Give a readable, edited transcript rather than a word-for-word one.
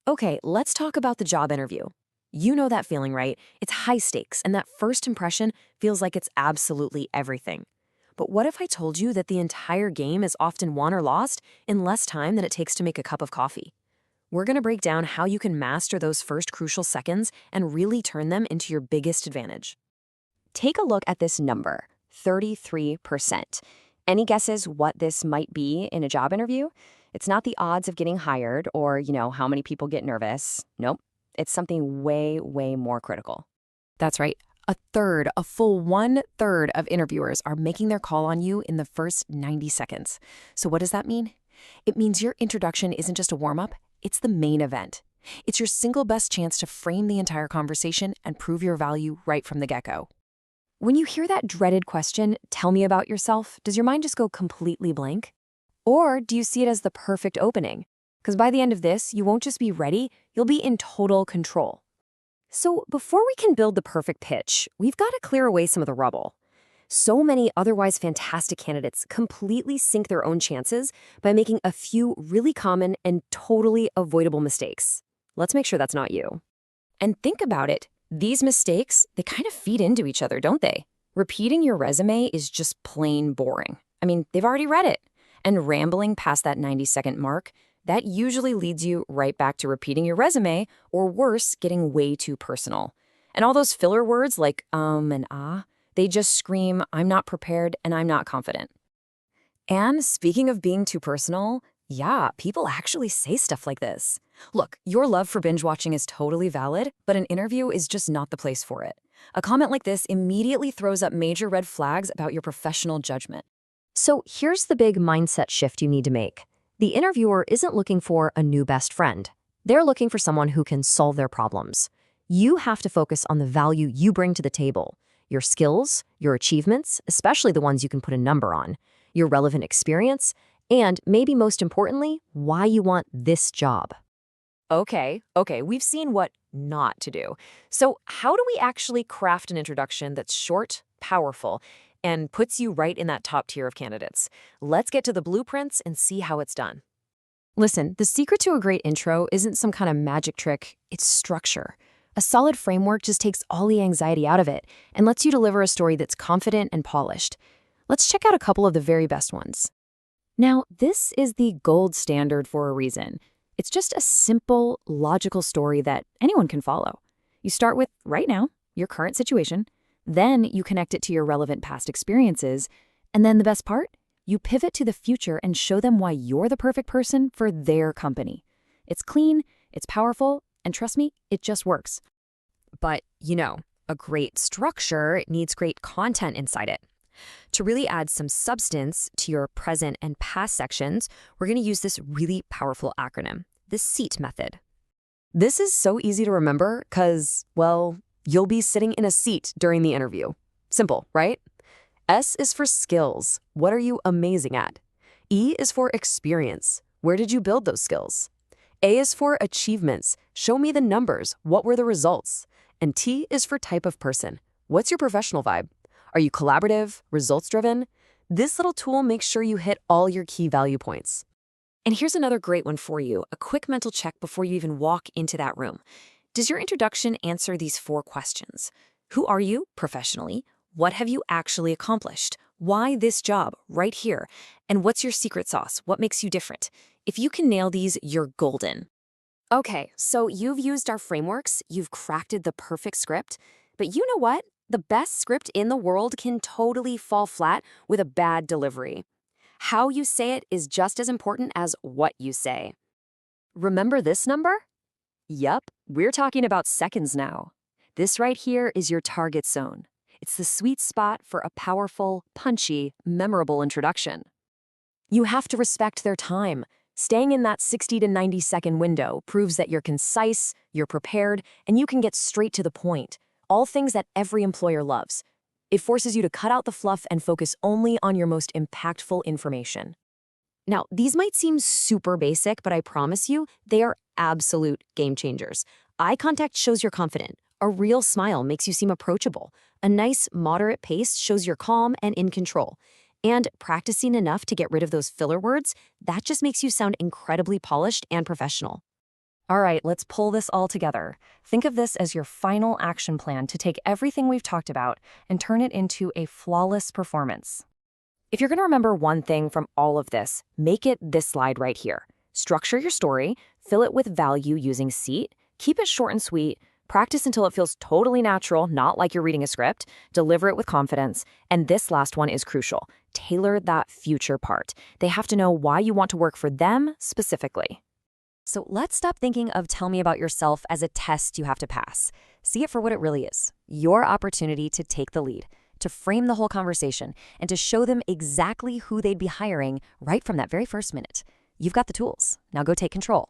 Okay, let's talk about the job interview. You know that feeling, right? It's high stakes, and that first impression feels like it's absolutely everything. But what if I told you that the entire game is often won or lost in less time than it takes to make a cup of coffee? We're going to break down how you can master those first crucial seconds and really turn them into your biggest advantage. Take a look at this number, 33%. Any guesses what this might be in a job interview? It's not the odds of getting hired or, how many people get nervous. Nope. It's something way, way more critical. That's right. A full 1/3 of interviewers are making their call on you in the first 90 seconds. So what does that mean? It means your introduction isn't just a warm-up, it's the main event. It's your single best chance to frame the entire conversation and prove your value right from the get-go. When you hear that dreaded question, tell me about yourself, does your mind just go completely blank? Or do you see it as the perfect opening? Because by the end of this, you won't just be ready, you'll be in total control. So before we can build the perfect pitch, we've got to clear away some of the rubble. So many otherwise fantastic candidates completely sink their own chances by making a few really common and totally avoidable mistakes. Let's make sure that's not you. And think about it. These mistakes, they kind of feed into each other, don't they? Repeating your resume is just plain boring. I mean, they've already read it. And rambling past that 90-second mark, that usually leads you right back to repeating your resume, or worse, getting way too personal. And all those filler words like and ah, they just scream, I'm not prepared and I'm not confident. And speaking of being too personal, yeah, people actually say stuff like this. Look, your love for binge watching is totally valid, but an interview is just not the place for it. A comment like this immediately throws up major red flags about your professional judgment. So here's the big mindset shift you need to make. The interviewer isn't looking for a new best friend. They're looking for someone who can solve their problems. You have to focus on the value you bring to the table, your skills, your achievements, especially the ones you can put a number on, your relevant experience, and maybe most importantly, why you want this job. Okay, we've seen what not to do. So how do we actually craft an introduction that's short, powerful, and puts you right in that top tier of candidates? Let's get to the blueprints and see how it's done. Listen, the secret to a great intro isn't some kind of magic trick, it's structure. A solid framework just takes all the anxiety out of it and lets you deliver a story that's confident and polished. Let's check out a couple of the very best ones. Now, this is the gold standard for a reason. It's just a simple, logical story that anyone can follow. You start with, right now, your current situation, then you connect it to your relevant past experiences, and then the best part? You pivot to the future and show them why you're the perfect person for their company. It's clean, it's powerful, and trust me, it just works. But, a great structure needs great content inside it. To really add some substance to your present and past sections, we're going to use this really powerful acronym, the SEAT method. This is so easy to remember because, well, you'll be sitting in a seat during the interview. Simple, right? S is for skills. What are you amazing at? E is for experience. Where did you build those skills? A is for achievements. Show me the numbers. What were the results? And T is for type of person. What's your professional vibe? Are you collaborative, results-driven? This little tool makes sure you hit all your key value points. And here's another great one for you, a quick mental check before you even walk into that room. Does your introduction answer these 4 questions? Who are you professionally? What have you actually accomplished? Why this job right here? And what's your secret sauce? What makes you different? If you can nail these, you're golden. Okay, so you've used our frameworks, you've crafted the perfect script, but you know what? The best script in the world can totally fall flat with a bad delivery. How you say it is just as important as what you say. Remember this number? Yup, we're talking about seconds now. This right here is your target zone. It's the sweet spot for a powerful, punchy, memorable introduction. You have to respect their time. Staying in that 60 to 90-second window proves that you're concise, you're prepared, and you can get straight to the point. All things that every employer loves. It forces you to cut out the fluff and focus only on your most impactful information. Now, these might seem super basic, but I promise you, they are absolute game changers. Eye contact shows you're confident. A real smile makes you seem approachable. A nice, moderate pace shows you're calm and in control. And practicing enough to get rid of those filler words, that just makes you sound incredibly polished and professional. All right, let's pull this all together. Think of this as your final action plan to take everything we've talked about and turn it into a flawless performance. If you're going to remember one thing from all of this, make it this slide right here. Structure your story, fill it with value using SEAT, keep it short and sweet, practice until it feels totally natural, not like you're reading a script, deliver it with confidence, and this last one is crucial. Tailor that future part. They have to know why you want to work for them specifically. So let's stop thinking of Tell Me About Yourself as a test you have to pass. See it for what it really is, your opportunity to take the lead, to frame the whole conversation, and to show them exactly who they'd be hiring right from that very first minute. You've got the tools. Now go take control.